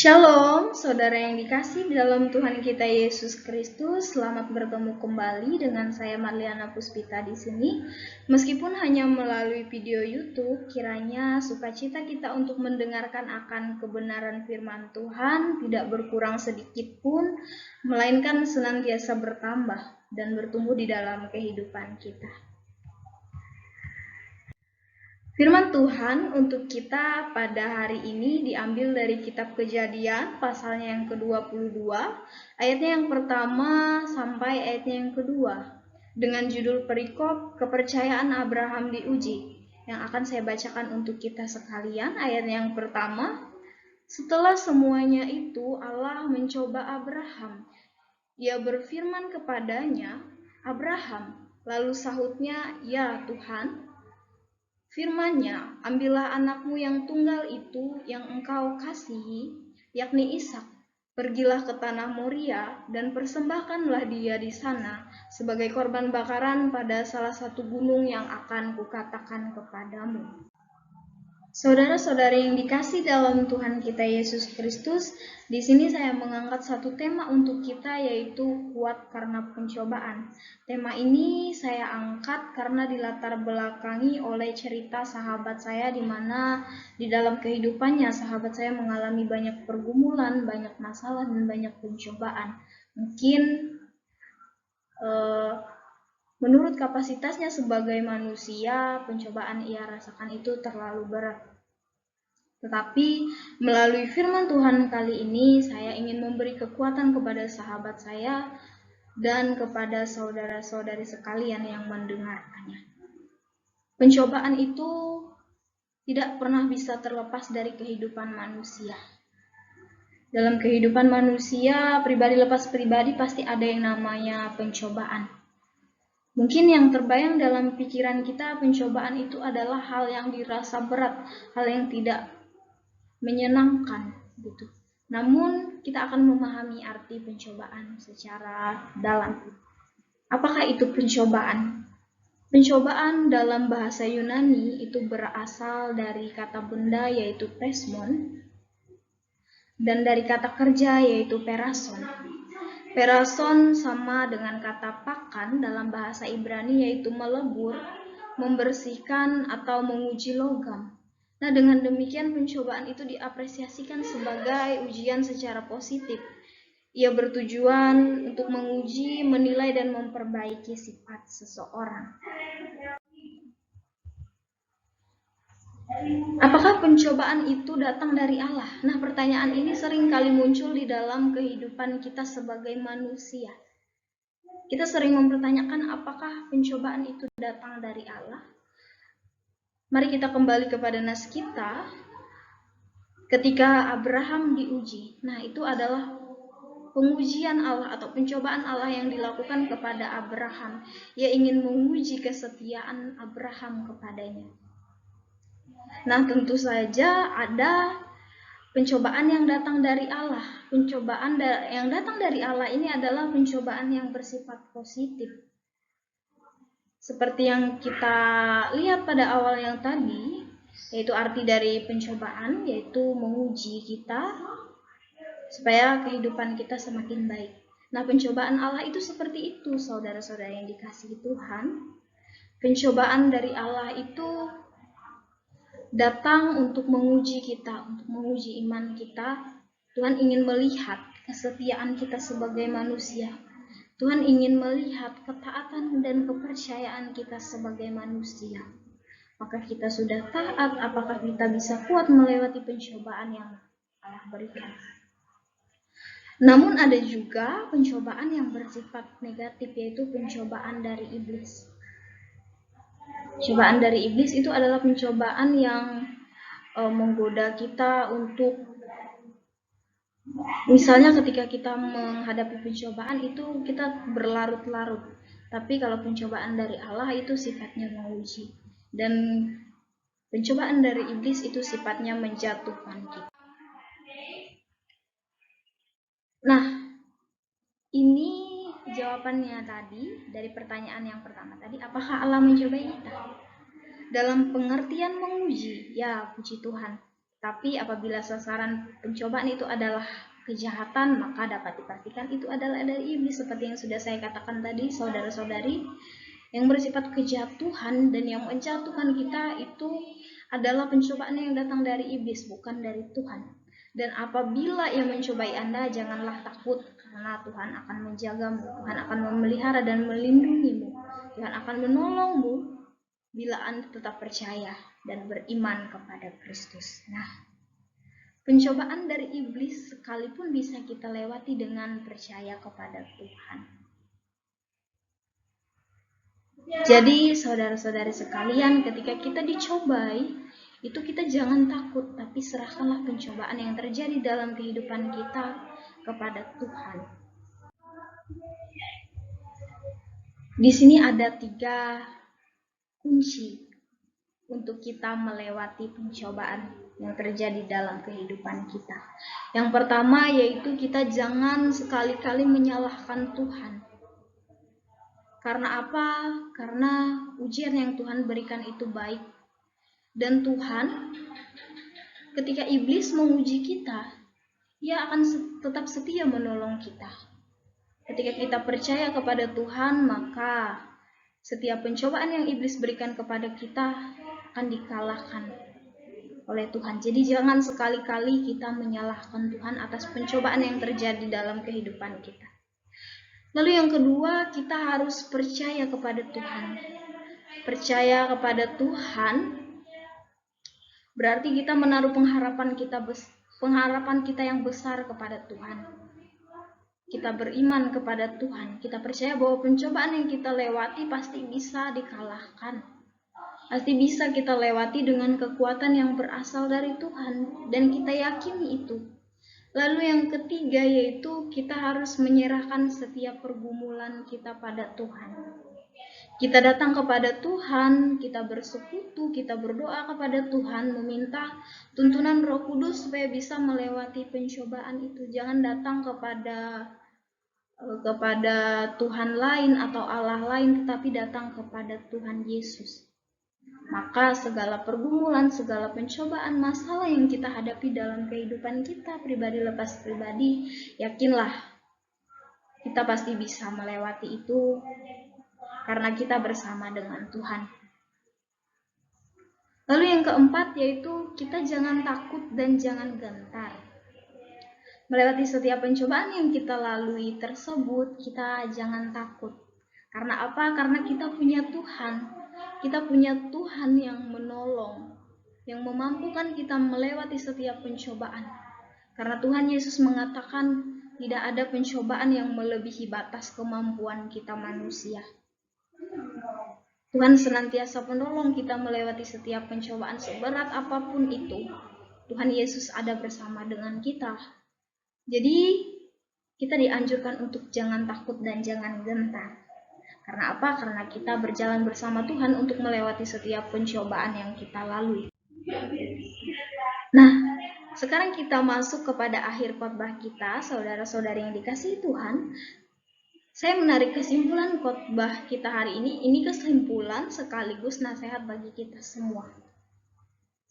Shalom, saudara yang dikasih di dalam Tuhan kita Yesus Kristus. Selamat bertemu kembali dengan saya Marliana Puspita di sini. Meskipun hanya melalui video YouTube, kiranya sukacita kita untuk mendengarkan akan kebenaran firman Tuhan tidak berkurang sedikit pun, melainkan senantiasa bertambah dan bertumbuh di dalam kehidupan kita. Firman Tuhan untuk kita pada hari ini diambil dari kitab Kejadian, pasalnya yang ke-22, ayatnya yang pertama sampai ayatnya yang kedua, dengan judul perikop kepercayaan Abraham diuji, yang akan saya bacakan untuk kita sekalian. Ayat yang pertama, setelah semuanya itu Allah mencoba Abraham. Ia berfirman kepadanya, Abraham, lalu sahutnya, ya Tuhan. Firman-Nya, ambillah anakmu yang tunggal itu yang engkau kasihi, yakni Ishak. Pergilah ke tanah Moria dan persembahkanlah dia di sana sebagai korban bakaran pada salah satu gunung yang akan kukatakan kepadamu. Saudara-saudari yang dikasih dalam Tuhan kita Yesus Kristus, di sini saya mengangkat satu tema untuk kita, yaitu kuat karena pencobaan. Tema ini saya angkat karena dilatar belakangi oleh cerita sahabat saya, di mana di dalam kehidupannya sahabat saya mengalami banyak pergumulan, banyak masalah, dan banyak pencobaan. Mungkin menurut kapasitasnya sebagai manusia, pencobaan ia rasakan itu terlalu berat. Tetapi melalui firman Tuhan kali ini, saya ingin memberi kekuatan kepada sahabat saya dan kepada saudara-saudari sekalian yang mendengarkannya. Pencobaan itu tidak pernah bisa terlepas dari kehidupan manusia. Dalam kehidupan manusia, pribadi lepas pribadi pasti ada yang namanya pencobaan. Mungkin yang terbayang dalam pikiran kita, pencobaan itu adalah hal yang dirasa berat, hal yang tidak menyenangkan gitu. Namun kita akan memahami arti pencobaan secara dalam. Apakah itu pencobaan? Pencobaan dalam bahasa Yunani itu berasal dari kata benda yaitu pesmon dan dari kata kerja yaitu perason. Perason sama dengan kata pakan dalam bahasa Ibrani yaitu melebur, membersihkan atau menguji logam. Nah, dengan demikian pencobaan itu diapresiasikan sebagai ujian secara positif. Ia bertujuan untuk menguji, menilai, dan memperbaiki sifat seseorang. Apakah pencobaan itu datang dari Allah? Nah, pertanyaan ini sering kali muncul di dalam kehidupan kita sebagai manusia. Kita sering mempertanyakan apakah pencobaan itu datang dari Allah? Mari kita kembali kepada nas kita. Ketika Abraham diuji, nah itu adalah pengujian Allah atau pencobaan Allah yang dilakukan kepada Abraham. Ia ingin menguji kesetiaan Abraham kepadanya. Nah, tentu saja ada pencobaan yang datang dari Allah. Pencobaan yang datang dari Allah ini adalah pencobaan yang bersifat positif. Seperti yang kita lihat pada awal yang tadi, yaitu arti dari pencobaan, yaitu menguji kita supaya kehidupan kita semakin baik. Nah, pencobaan Allah itu seperti itu, saudara-saudara yang dikasihi Tuhan. Pencobaan dari Allah itu datang untuk menguji kita, untuk menguji iman kita. Tuhan ingin melihat kesetiaan kita sebagai manusia. Tuhan ingin melihat ketaatan dan kepercayaan kita sebagai manusia. Apakah kita sudah taat? Apakah kita bisa kuat melewati pencobaan yang Allah berikan? Namun ada juga pencobaan yang bersifat negatif, yaitu pencobaan dari iblis. Cobaan dari iblis itu adalah pencobaan yang menggoda kita untuk, misalnya ketika kita menghadapi pencobaan itu kita berlarut-larut. Tapi kalau pencobaan dari Allah itu sifatnya menguji. Dan pencobaan dari iblis itu sifatnya menjatuhkan kita. Nah, ini jawabannya tadi dari pertanyaan yang pertama tadi, apakah Allah mencobai kita? Dalam pengertian menguji, ya puji Tuhan. Tapi apabila sasaran pencobaan itu adalah kejahatan, maka dapat dipastikan itu adalah dari iblis, seperti yang sudah saya katakan tadi, saudara-saudari. Yang bersifat kejatuhan dan yang menjatuhkan kita itu adalah pencobaan yang datang dari iblis, bukan dari Tuhan. Dan apabila ia mencobai Anda, janganlah takut, karena Tuhan akan menjagamu, Tuhan akan memelihara dan melindungimu, Tuhan akan menolongmu bila Anda tetap percaya dan beriman kepada Kristus. Nah, pencobaan dari iblis sekalipun bisa kita lewati dengan percaya kepada Tuhan. Jadi saudara-saudari sekalian, ketika kita dicobai, itu kita jangan takut, tapi serahkanlah pencobaan yang terjadi dalam kehidupan kita kepada Tuhan. Di sini ada 3 kunci untuk kita melewati pencobaan yang terjadi dalam kehidupan kita. Yang pertama yaitu kita jangan sekali-kali menyalahkan Tuhan. Karena apa? Karena ujian yang Tuhan berikan itu baik. Dan Tuhan, ketika iblis menguji kita, ia akan tetap setia menolong kita. Ketika kita percaya kepada Tuhan, maka setiap pencobaan yang iblis berikan kepada kita akan dikalahkan oleh Tuhan. Jadi jangan sekali-kali kita menyalahkan Tuhan atas pencobaan yang terjadi dalam kehidupan kita. Lalu yang kedua, kita harus percaya kepada Tuhan. Percaya kepada Tuhan berarti kita menaruh pengharapan kita yang besar kepada Tuhan. Kita beriman kepada Tuhan. Kita percaya bahwa pencobaan yang kita lewati pasti bisa dikalahkan. Pasti bisa kita lewati dengan kekuatan yang berasal dari Tuhan. Dan kita yakini itu. Lalu yang ketiga yaitu kita harus menyerahkan setiap pergumulan kita pada Tuhan. Kita datang kepada Tuhan, kita bersekutu, kita berdoa kepada Tuhan, meminta tuntunan Roh Kudus supaya bisa melewati pencobaan itu. Jangan datang kepada Tuhan lain atau Allah lain, tetapi datang kepada Tuhan Yesus. Maka segala pergumulan, segala pencobaan, masalah yang kita hadapi dalam kehidupan kita, pribadi lepas pribadi, yakinlah kita pasti bisa melewati itu karena kita bersama dengan Tuhan. Lalu yang keempat yaitu kita jangan takut dan jangan gentar. Melewati setiap pencobaan yang kita lalui tersebut, kita jangan takut. Karena apa? Karena kita punya Tuhan. Kita punya Tuhan yang menolong, yang memampukan kita melewati setiap pencobaan. Karena Tuhan Yesus mengatakan tidak ada pencobaan yang melebihi batas kemampuan kita manusia. Tuhan senantiasa menolong kita melewati setiap pencobaan seberat apapun itu. Tuhan Yesus ada bersama dengan kita. Jadi kita dianjurkan untuk jangan takut dan jangan gentar. Karena apa? Karena kita berjalan bersama Tuhan untuk melewati setiap pencobaan yang kita lalui. Nah, sekarang kita masuk kepada akhir khotbah kita, saudara-saudari yang dikasihi Tuhan. Saya menarik kesimpulan khotbah kita hari ini. Ini kesimpulan sekaligus nasihat bagi kita semua.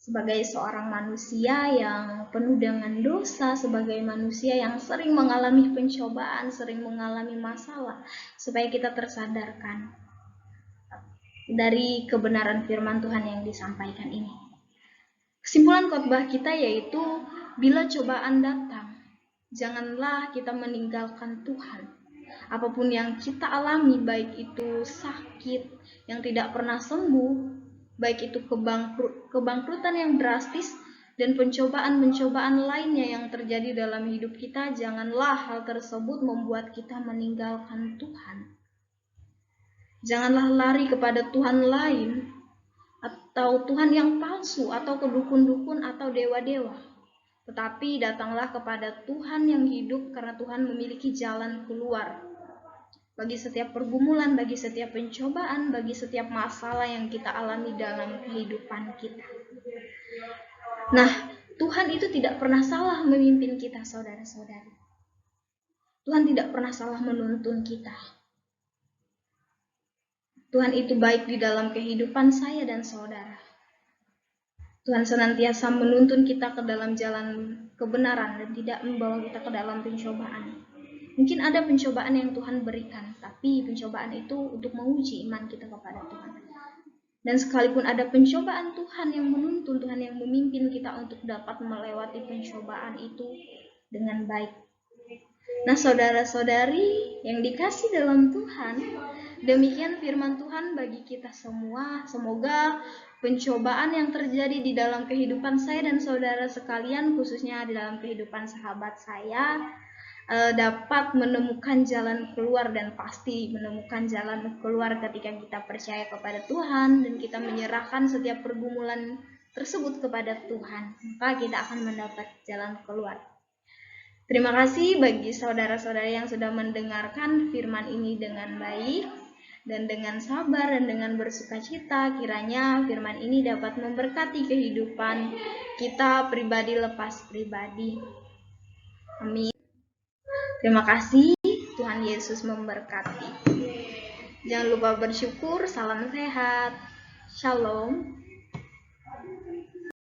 Sebagai seorang manusia yang penuh dengan dosa, sebagai manusia yang sering mengalami pencobaan, sering mengalami masalah, supaya kita tersadarkan dari kebenaran firman Tuhan yang disampaikan ini. Kesimpulan khotbah kita yaitu, bila cobaan datang, janganlah kita meninggalkan Tuhan. Apapun yang kita alami, baik itu sakit yang tidak pernah sembuh, baik itu kebangkrutan yang drastis, dan pencobaan-pencobaan lainnya yang terjadi dalam hidup kita, janganlah hal tersebut membuat kita meninggalkan Tuhan. Janganlah lari kepada Tuhan lain, atau Tuhan yang palsu, atau ke dukun-dukun, atau dewa-dewa. Tetapi datanglah kepada Tuhan yang hidup, karena Tuhan memiliki jalan keluar bagi setiap pergumulan, bagi setiap pencobaan, bagi setiap masalah yang kita alami dalam kehidupan kita. Nah, Tuhan itu tidak pernah salah memimpin kita, saudara-saudari. Tuhan tidak pernah salah menuntun kita. Tuhan itu baik di dalam kehidupan saya dan saudara. Tuhan senantiasa menuntun kita ke dalam jalan kebenaran dan tidak membawa kita ke dalam pencobaan. Mungkin ada pencobaan yang Tuhan berikan, tapi pencobaan itu untuk menguji iman kita kepada Tuhan. Dan sekalipun ada pencobaan, Tuhan yang menuntun, Tuhan yang memimpin kita untuk dapat melewati pencobaan itu dengan baik. Nah, saudara-saudari yang dikasih dalam Tuhan, demikian firman Tuhan bagi kita semua. Semoga pencobaan yang terjadi di dalam kehidupan saya dan saudara sekalian, khususnya di dalam kehidupan sahabat saya, dapat menemukan jalan keluar, dan pasti menemukan jalan keluar ketika kita percaya kepada Tuhan dan kita menyerahkan setiap pergumulan tersebut kepada Tuhan, maka kita akan mendapat jalan keluar. Terima kasih bagi saudara-saudara yang sudah mendengarkan firman ini dengan baik dan dengan sabar dan dengan bersukacita. Kiranya firman ini dapat memberkati kehidupan kita pribadi lepas pribadi. Amin. Terima kasih, Tuhan Yesus memberkati. Jangan lupa bersyukur, salam sehat, shalom.